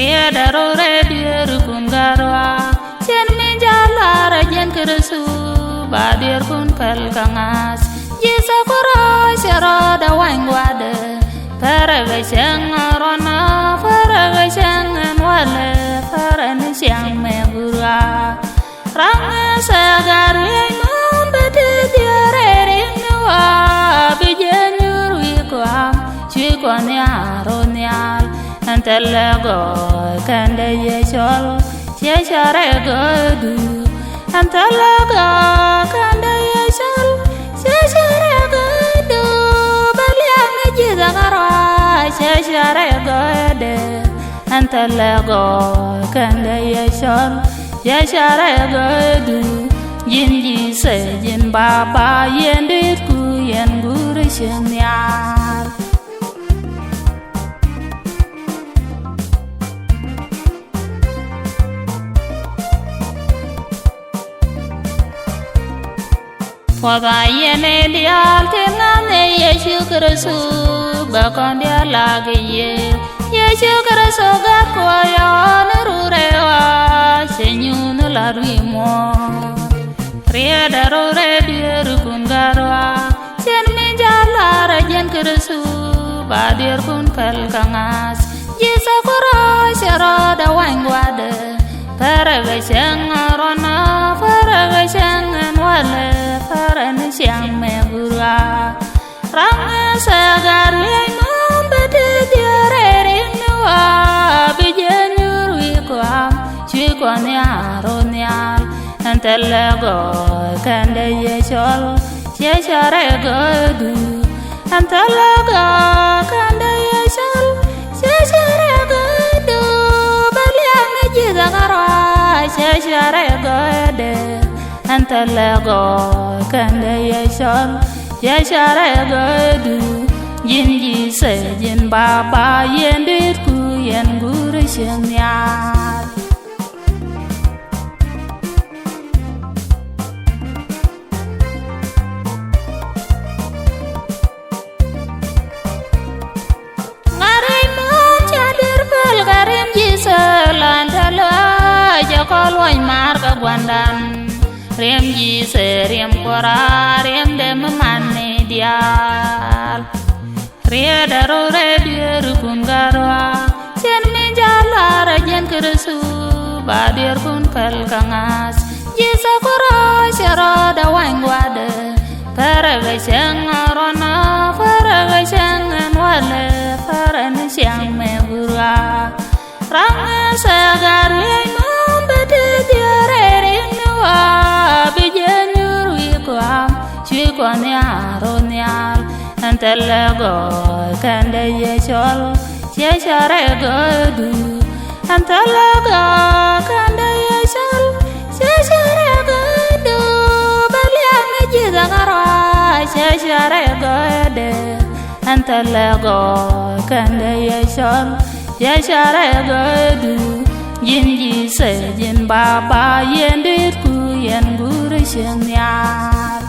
Riedaro redir kun garwa chen min jalara jen kersu badir kun pel kangas jisa kora shara da wangwade paraga shangarona paraga shangan wale parani shang megura ranga sagar yaiman bade diare nwa bijenur wikwa chikwan yaronyal antalago kande yechol cheshare godu antalago kande yechol cheshare godu baliang jizagara cheshare gode antalago kande yechol cheshare godu jinji se jin baba yendit ku yen guru shenyar Wada yene dial tenane Yeshu Kristu bakon dia lagi Yeshu Kristu gakwa ya nerurewa senyun larui mo Rieda rore dir kun garwa sen menjala rajen Kristu badir kun pel kangas Jisa kora shara da wangwade paraga shangarona paraga shangan wale parani shang megura ranga sagar yaiman bade diare nwa bijenur wikwa chikwan yaronyal antalago kande yechol cheshare godu antalago kande yechol cheshare godu baliang jizagara cheshare gode antalago kande yechol cheshare godu jinji se jin baba yendit ku yen guru shenyar Jakol wany mar ka gwandan rem ji se rem kora rem dem manne dial rieda rore dir kun garwa chen min jalara jen kersu badir kun pel kangas jisa kora shara da wangwade paraga shangarona paraga shangan wale parani shang megura ranga sagar yaiman bade diare nwa bijenur wikwa chikwan yaronyal antalago kande yechol cheshare godu antalago kande yechol cheshare godu baliang jizagara cheshare gode antalago kande yechol cheshare godu jinji se jin baba yendit ku yen guru shenyar